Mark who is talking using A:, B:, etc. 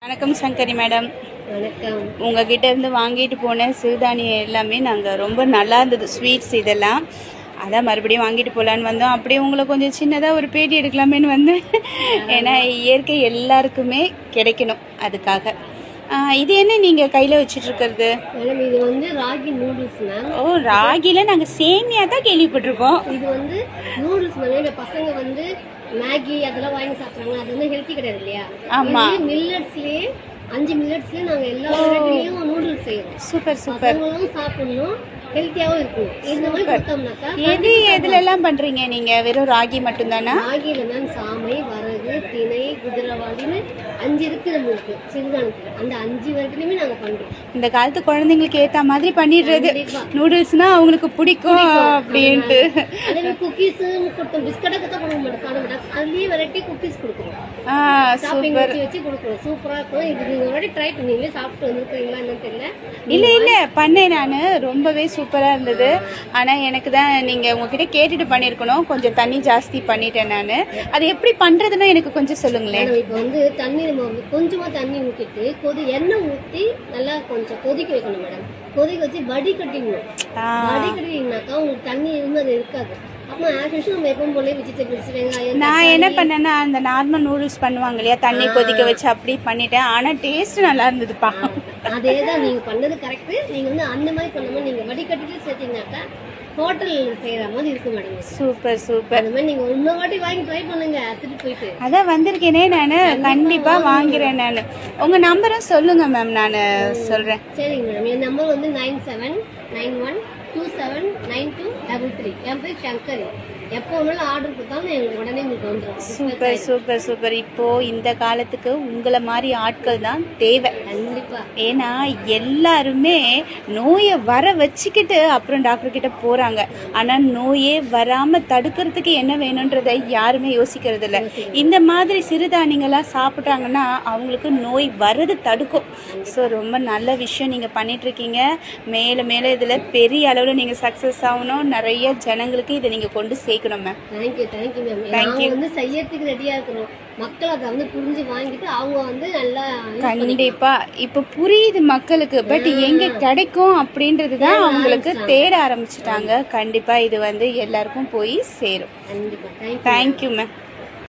A: வணக்கம் சங்கரி மேடம்.
B: வணக்கம்.
A: உங்ககிட்ட இருந்து வாங்கிட்டு போன சிறுதானியம் எல்லாமே நாங்கள் ரொம்ப நல்லா இருந்தது, ஸ்வீட்ஸ் இதெல்லாம். அதான் மறுபடியும் வாங்கிட்டு போகலான்னு வந்தோம். அப்படியே உங்களை கொஞ்சம் சின்னதாக ஒரு பேட்டி எடுக்கலாமேன்னு வந்தேன். ஏன்னா இயற்கை எல்லாருக்குமே கிடைக்கணும், அதுக்காக. இது என்ன நீங்கள் கையில் வச்சுட்ருக்கிறது?
B: மேடம் இது வந்து ராகி நூடுல்ஸ் மேம்.
A: ஓ, ராகியில் நாங்கள் சேமியா தான் கேள்விப்பட்டிருக்கோம்.
B: இது வந்து நூடுல்ஸ் மேம். இந்த பசங்க வந்து மேகி அதெல்லாம் வாங்கி சாப்பிட்றாங்க, அது வந்து ஹெல்த்தி கிடையாது இல்லையா?
A: ஆமாம்,
B: மில்லட்ஸ்லேயே 5 மில்லட்ஸ்லேயே நாங்கள் எல்லா வெரைட்டிலையும் நூடுல்ஸ் செய்வோம்.
A: Super super.
B: பசங்களும் சாப்பிடணும், ஹெல்த்தியாகவும் இருக்கும். இந்த மாதிரி கொடுத்தோம்னாக்கா
A: எதுலெல்லாம் பண்ணுறீங்க நீங்கள்? வெறும் ராகி மட்டும்தானா?
B: ராகியில் மேம் சாமை, வரகு, திணை, குதிரைவாளின்னு 5 இருக்குது நம்மளுக்கு சிறுதானத்தில். அந்த 5 வெரைட்டிலையுமே நாங்கள் பண்ணுறோம்.
A: இந்த காலத்து குழந்தைங்களுக்கு ஏற்ற மாதிரி பண்ணிடுறது. நூடுல்ஸ்னா அவங்களுக்கு பிடிக்கும் அப்படின்ட்டு.
B: அதே குக்கீஸ் கொடுத்தோம், பிஸ்கட்டை கொடுத்தா கொடுக்க மாட்டோம், அதுலேயே வெரைட்டி குக்கீஸ் கொடுக்குறோம்.
A: சூப்பர்.
B: வச்சு கொடுக்குறோம், சூப்பராக இருக்கும். இது நீங்கள் ஒரு வாட்டி ட்ரை பண்ணீங்களே, சாப்பிட்டு வந்துருக்கீங்களா என்னன்னு தெரியல.
A: இல்லை பண்ணேன் நான், ரொம்பவே சூப்பராக இருந்தது. ஆனால் எனக்கு தான் நீங்கள் உங்ககிட்ட கேட்டுட்டு பண்ணியிருக்கணும், கொஞ்சம் தண்ணி ஜாஸ்தி பண்ணிட்டேன் நான். அது எப்படி பண்ணுறதுன்னா எனக்கு கொஞ்சம் சொல்லுங்களேன்.
B: இப்போ வந்து தண்ணி நம்ம கொஞ்சமாக தண்ணி ஊற்றிட்டு எண்ணெய் ஊற்றி நல்லா கொஞ்சம் கொதிக்க வைக்கணும் மேடம். கொதிக்க வச்சு வடிகட்டிடணும். வடிகட்டினீங்கன்னாக்கா உங்களுக்கு தண்ணி இருந்து அது இருக்காது.
A: நான் என்ன பண்ணேன்னா, அந்த நார்மல் நூடுல்ஸ் பண்ணுவாங்க இல்லையா, தண்ணி கொதிக்க வச்சு அப்படி பண்ணிட்டேன். ஆனால் டேஸ்ட் நல்லா இருந்ததுப்பா.
B: அதே தான் நீங்கள் பண்ணது கரெக்டு. நீங்கள் வந்து அந்த மாதிரி பண்ணாமல் நீங்கள் வடிகட்டிட்டு சேர்த்தீங்கன்னாக்கா ஹோட்டல் செய்கிற மாதிரி இருக்கு மேடம்.
A: Super super.
B: அந்த மாதிரி நீங்கள் இன்னொரு வாட்டி வாங்கி ட்ரை பண்ணுங்க, எடுத்துட்டு போயிட்டு.
A: அதான் வந்திருக்கேனே நான், கண்டிப்பாக வாங்கிறேன் நான். உங்கள் நம்பரும் சொல்லுங்க மேம், நான் சொல்கிறேன்.
B: சரிங்க மேடம். என் நம்பர் வந்து 9791279233. என் பேர் சங்கரி. எப்போ வேணாலும் ஆர்டர் கொடுத்தாலும் எங்களுக்கு உடனே உங்களுக்கு வந்துடும்.
A: Super super super. இப்போ இந்த காலத்துக்கு உங்களை மாதிரி ஆட்கள் தான் தேவை.
B: கண்டிப்பா.
A: ஏன்னா எல்லாருமே நோயை வர வச்சுக்கிட்டு அப்புறம் டாக்டர் கிட்ட போறாங்க. ஆனா நோயே வராம தடுக்கிறதுக்கு என்ன வேணும்ன்றதை யாருமே யோசிக்கிறது இல்லை. இந்த மாதிரி சிறுதானியங்களா சாப்பிட்டாங்கன்னா அவங்களுக்கு நோய் வர்றது தடுக்கும். ஸோ ரொம்ப நல்ல விஷயம் நீங்க பண்ணிட்டு இருக்கீங்க. மேல மேல இதுல பெரிய அளவுல நீங்க சக்சஸ் ஆகணும். நிறைய ஜனங்களுக்கு இதை நீங்க கொண்டு சேர்க்கணும் மேம்.
B: Thank you ma'am. நாங்கள் வந்து செய்யறதுக்கு ரெடியா இருக்கணும். மக்கள் அதை வந்து புரிஞ்சு வாங்கிட்டு அவங்க வந்து நல்லா.
A: கண்டிப்பா இப்ப புரியுது மக்களுக்கு. பட் எங்க கிடைக்கும் அப்படின்றது தான் அவங்களுக்கு தேட ஆரம்பிச்சுட்டாங்க. கண்டிப்பா இது வந்து எல்லாருக்கும் போய் சேரும்.
B: கண்டிப்பா.
A: Thank you ma'am.